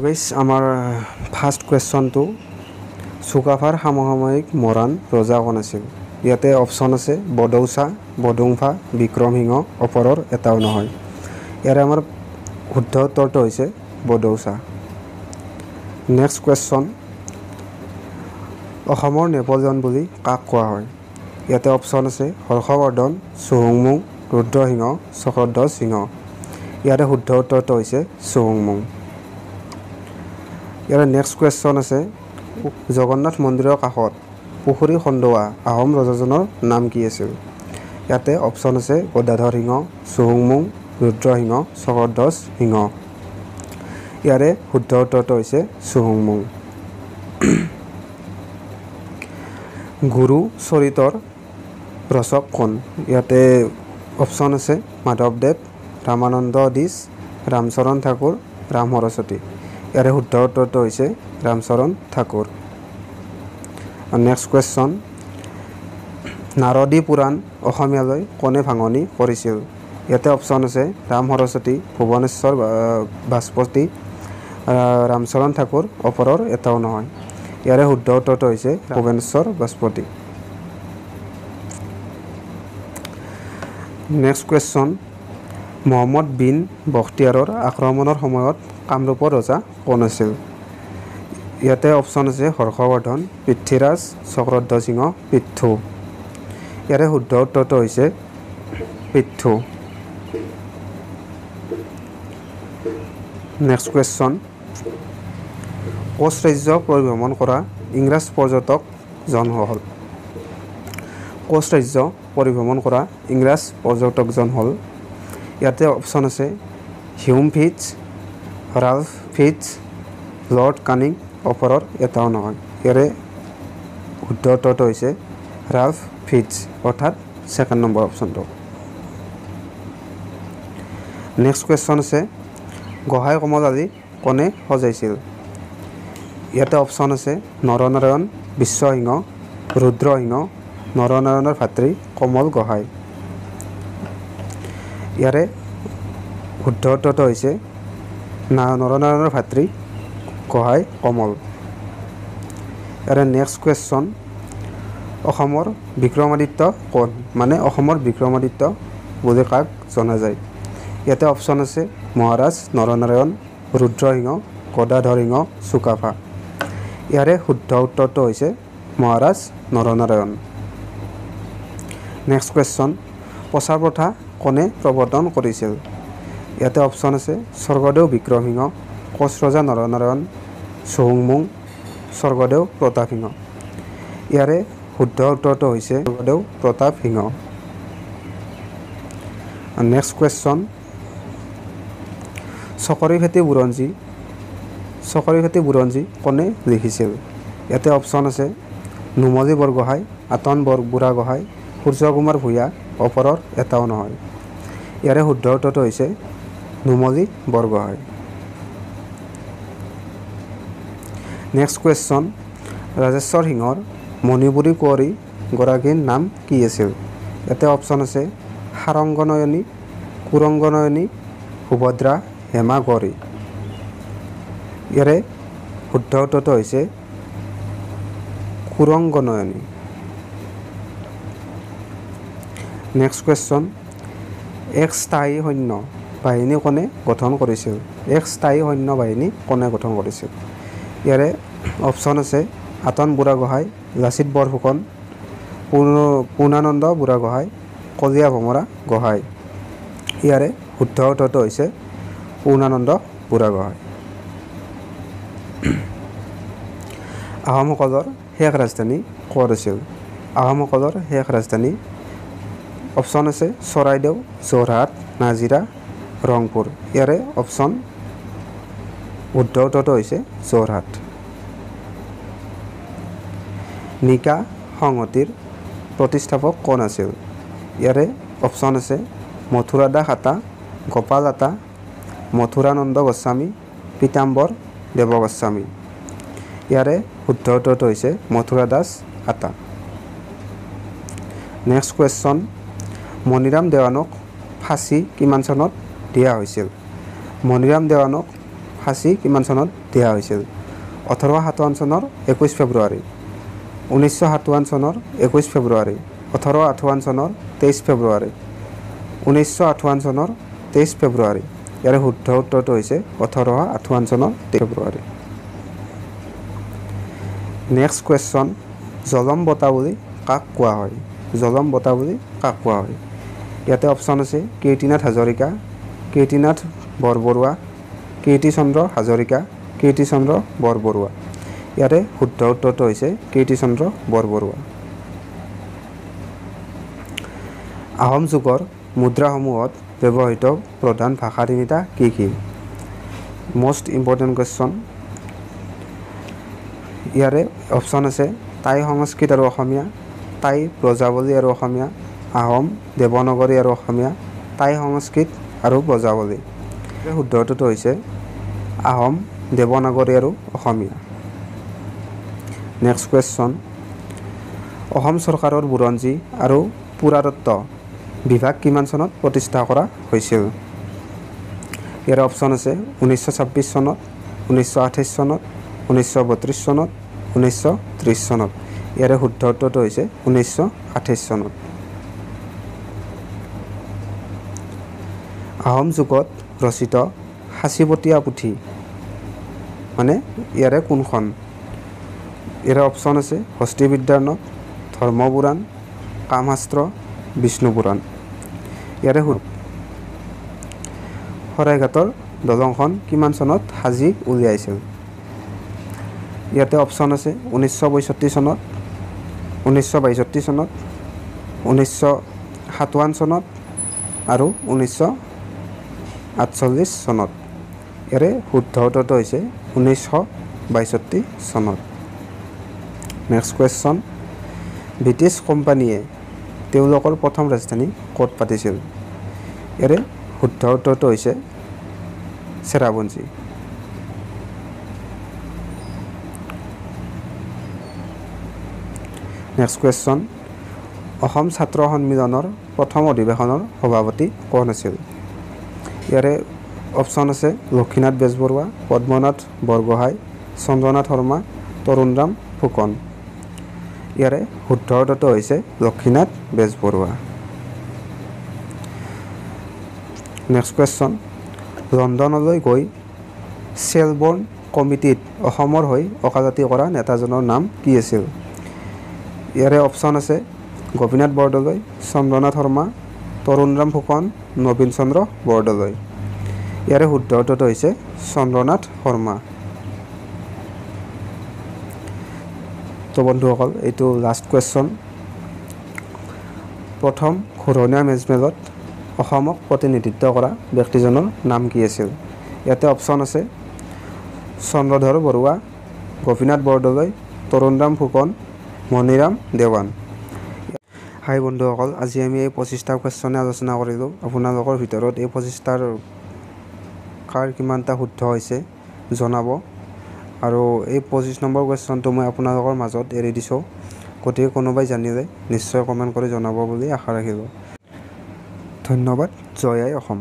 guys আমাৰ first কুৱেশ্যনটো চুকাফাৰ সমসাময়িক মৰাণ ৰজা কোন আছিল ইয়াতে অপচন আছে বডৌচা বডুংফা বিক্ৰমসিংহ ওপৰৰ এটাও নহয় ইয়াৰে আমাৰ শুদ্ধ উত্তৰটো হৈছে বডৌচা নেক্সট কুৱেশ্যন অসমৰ নেপোলিয়ন বুলি কাক কোৱা হয় ইয়াতে অপচন আছে হৰ্ষবৰ্ধন চুহুংমুং ৰুদ্ৰসিংহ চক্ৰধ্বজ সিংহ ইয়াৰে শুদ্ধ উত্তৰটো হৈছে চুহুংমুং ইয়াৰে নেক্সট কুৱেশ্যন আছে জগন্নাথ মন্দিৰৰ কাষত পুখুৰী খন্দোৱা আহোম ৰজাজনৰ নাম কি আছিল ইয়াতে অপচন আছে গদাধৰ সিংহ চুহুংমুং ৰুদ্ৰসিংহ চক্ৰধ্বজ সিংহ ইয়াৰে শুদ্ধ উত্তৰটো হৈছে চুহুংমুং গুৰু চৰিতৰ ৰচক কোন ইয়াতে অপচন আছে মাধৱদেৱ ৰামানন্দ দিছ ৰামচৰণ ঠাকুৰ ৰাম সৰস্বতী ইয়াৰে শুদ্ধ উত্তৰটো হৈছে ৰামচৰণ ঠাকুৰ নেক্সট কুৱেশ্যন নাৰদী পুৰাণ অসমীয়ালৈ কোনে ভাঙনি কৰিছিল ইয়াতে অপচন আছে ৰাম সৰস্বতী ভুৱনেশ্বৰ বাজপতি ৰামচৰণ ঠাকুৰ ওপৰৰ এটাও নহয় ইয়াৰে শুদ্ধ উত্তৰটো হৈছে ভুৱনেশ্বৰ বাজপতি নেক্সট কুৱেশ্যন মহম্মদ বিন বখতিয়াৰৰ আক্ৰমণৰ সময়ত কামৰূপৰ ৰজা কোন আছিল ইয়াতে অপচন আছে হৰ্ষবৰ্ধন পৃথ্বীৰাজ চক্ৰধ্বজ সিংহ পৃথু ইয়াৰে শুদ্ধ উত্তৰটো হৈছে পৃথু নেক্সট কুৱেশ্যন কোচ ৰাজ্য পৰিভ্ৰমণ কৰা ইংৰাজ পৰ্যটকজন হ'ল কোচ ৰাজ্য পৰিভ্ৰমণ কৰা ইংৰাজ পৰ্যটকজন হ'ল ইয়াতে অপচন আছে Hume Fitch Ralph Fitch Lord Canning ওপৰৰ এটাও নহয় ইয়াৰে শুদ্ধ উত্তৰটো হৈছে ৰাল্ফ ফিটছ অৰ্থাৎ ছেকেণ্ড নম্বৰ অপচনটো নেক্সট কুৱেশ্যন আছে গোহাঁই কমলালী কোনে সজাইছিল ইয়াতে অপচন আছে নৰনাৰায়ণ বিশ্বসিংহ ৰুদ্ৰসিংহ নৰনাৰায়ণৰ ভাতৃ কমল গোহাঁই ইয়াৰে শুদ্ধ উত্তৰটো হৈছে নৰনাৰায়ণৰ ভাতৃ গোহাঁই কমল ইয়াৰে নেক্সট কুৱেশ্যন অসমৰ বিক্ৰমাদিত্য কোন মানে অসমৰ বিক্ৰমাদিত্য বুলি কাক জনা যায় ইয়াতে অপচন আছে মহাৰাজ নৰনাৰায়ণ ৰুদ্ৰসিংহ গদাধৰ সিংহ চুকাফা ইয়াৰে শুদ্ধ উত্তৰটো হৈছে মহাৰাজ নৰনাৰায়ণ নেক্সট কুৱেশ্যন প্ৰচাৰ প্ৰথা কোনে প্ৰৱৰ্তন কৰিছিল ইয়াতে অপচন আছে স্বৰ্গদেউ বিক্ৰমসিংহ কোচ ৰজা নৰনাৰায়ণ চুহুংমুং স্বৰ্গদেউ প্ৰতাপ সিংহ ইয়াৰে শুদ্ধ উত্তৰটো হৈছে স্বৰ্গদেউ প্ৰতাপ সিংহ নেক্সট কুৱেশ্যন চকৰিফেটি বুৰঞ্জী কোনে লিখিছিল ইয়াতে অপচন আছে নুমলী বৰগোহাঁই আতন বুঢ়াগোহাঁই সূৰ্যকুমাৰ ভূঞা ওপৰৰ এটাও নহয় ইয়াৰে শুদ্ধ উত্তৰটো হৈছে নুমলী বৰগোহাঁই নেক্সট কুৱেশ্যন ৰাজেশ্বৰ সিংহৰ মণিপুৰী কুঁৱৰী গৰাকীৰ নাম কি আছিল ইয়াতে অপচন আছে সাৰংগনয়নী কুৰংগনয়নী সুভদ্ৰা হেমা কুঁৱৰী ইয়াৰে শুদ্ধ উত্তৰটো হৈছে কুৰংগনয়নী নেক্সট কুৱেশ্যন এক স্থায়ী সৈন্য বাহিনী কোনে গঠন কৰিছিল ইয়াৰে অপচন আছে আতন বুঢ়াগোহাঁই লাচিত বৰফুকন পূৰ্ণানন্দ বুঢ়াগোহাঁই কলীয়া ভমৰা গোহাঁই ইয়াৰে শুদ্ধ উত্তৰটো হৈছে পূৰ্ণানন্দ বুঢ়াগোহাঁই আহোমসকলৰ শেষ ৰাজধানী ক'ত আছিল আহোমসকলৰ শেষ ৰাজধানী অপচন আছে চৰাইদেউ যোৰহাট নাজিৰা ৰংপুৰ ইয়াৰে অপচন শুদ্ধ উত্তৰটো হৈছে যোৰহাট নিকা সংহতিৰ প্ৰতিষ্ঠাপক কোন আছিল ইয়াৰে অপচন আছে মথুৰা দাস আতা গোপাল আতা মথুৰানন্দ গোস্বামী পীতাম্বৰ দেৱ গোস্বামী ইয়াৰে শুদ্ধ উত্তৰটো হৈছে মথুৰা দাস আতা নেক্সট কুৱেশ্যন মণিৰাম দেৱানক ফাঁচি কিমান চনত দিয়া হৈছিল মণিৰাম দেৱানক ফাঁচী কিমান চনত দিয়া হৈছিল 1857 চনৰ 21 ফেব্ৰুৱাৰী 1957 চনৰ 21 ফেব্ৰুৱাৰী 1858 চনৰ 23 ফেব্ৰুৱাৰী 1958 চনৰ 23 ফেব্ৰুৱাৰী ইয়াৰে শুদ্ধ উত্তৰটো হৈছে 1858 চনৰ 23 ফেব্ৰুৱাৰী নেক্সট কুৱেশ্যন জলম বঁটা বুলি কাক কোৱা হয় জলম বঁটা বুলি কাক কোৱা হয় ইয়াতে অপশ্যন আছে কীৰ্তিনাথ হাজৰিকা কীৰ্তিনাথ বৰবৰুৱা কীৰ্তিচন্দ্ৰ হাজৰিকা কীৰ্তিচন্দ্ৰ বৰবৰুৱা ইয়াৰে শুদ্ধ উত্তৰটো হৈছে কীৰ্তিচন্দ্ৰ বৰবৰুৱা আহোম যুগৰ মুদ্ৰাসমূহত ব্যৱহৃত প্ৰধান ভাষা তিনিটা কি কি মোষ্ট ইম্পৰ্টেণ্ট কুৱেশ্যন ইয়াৰে অপশ্যন আছে টাই সংস্কৃত আৰু অসমীয়া টাই ব্ৰজাৱলী আৰু অসমীয়া আহোম দেৱনাগৰী আৰু অসমীয়া টাই সংস্কৃত আৰু ব্ৰজাৱলী শুদ্ধটো হৈছে আহোম দেৱনাগৰী আৰু অসমীয়া নেক্সট কুৱেশ্যন অসম চৰকাৰৰ বুৰঞ্জী আৰু পুৰাতত্ব বিভাগ কিমান চনত প্ৰতিষ্ঠা কৰা হৈছিল ইয়াৰ অপশ্যন আছে 1926 চনত 1928 চনত 1932 চনত 1930 চনত ইয়াৰে শুদ্ধ উত্তৰটো হৈছে 1928 চনত আহোম যুগত ৰচিত সাঁচিপতীয়া পুথি মানে ইয়াৰে কোনখন ইয়াৰে অপশ্যন আছে হস্তিবিদ্যাৰ্ণৱ ধৰ্মপুৰাণ কামশাস্ত্ৰ বিষ্ণুপুৰাণ ইয়াৰে শৰাইঘাটৰ দলংখন কিমান চনত সাজি উলিয়াইছিল ইয়াতে অপশ্যন আছে 1965 চনত 1962 চনত 1957 চনত আৰু 1948 চনত ইয়াৰে শুদ্ধ উত্তৰটো হৈছে 1962 চনত নেক্সট কুৱেশ্যন ব্ৰিটিছ কোম্পানীয়ে তেওঁলোকৰ প্ৰথম ৰাজধানী ক'ত পাতিছিল ইয়াৰে শুদ্ধ উত্তৰটো হৈছে চেৰাপুঞ্জী নেক্সট কুৱেশ্যন অসম ছাত্ৰ সন্মিলনৰ প্ৰথম অধিৱেশনৰ সভাপতি কোন আছিল ইয়াৰে অপশ্যন আছে লক্ষীনাথ বেজবৰুৱা পদ্মনাথ বৰগোহাঁই চন্দ্ৰনাথ শৰ্মা তৰুণৰাম ফুকন ইয়াৰে শুদ্ধ উত্তৰটো হৈছে লক্ষীনাথ বেজবৰুৱা নেক্সট কুৱেশ্যন লণ্ডনলৈ গৈ চেলবৰ্ণ কমিটিত অসমৰ হৈ ওকালতি কৰা নেতাজনৰ নাম কি আছিল ইয়াৰে অপশ্যন আছে গোপীনাথ বৰদলৈ চন্দ্ৰনাথ শৰ্মা তৰুণৰাম ফুকন নবীন চন্দ্ৰ বৰদলৈ ইয়াৰে শুদ্ধ উত্তৰটো হৈছে চন্দ্ৰনাথ শৰ্মা তো বন্ধুসকল এইটো লাষ্ট কুৱেশ্যন প্ৰথম ঘূৰণীয়া মেজমেলত অসমক প্ৰতিনিধিত্ব কৰা ব্যক্তিজনৰ নাম কি আছিল ইয়াতে অপশ্যন আছে চন্দ্ৰধৰ বৰুৱা গোপীনাথ বৰদলৈ তৰুণৰাম ফুকন মণিৰাম দেৱান হাই বন্ধুসকল আজি আমি এই 25টা কুৱেশ্যনে আলোচনা কৰিলোঁ আপোনালোকৰ ভিতৰত এই 25টাৰ কাৰ কিমানটা শুদ্ধ হৈছে জনাব আৰু এই 25 নম্বৰ কুৱেশ্যনটো মই আপোনালোকৰ মাজত এৰি দিছোঁ গতিকে কোনোবাই জানিলে নিশ্চয় কমেণ্ট কৰি জনাব বুলি আশা ৰাখিলোঁ ধন্যবাদ জয় আই অসম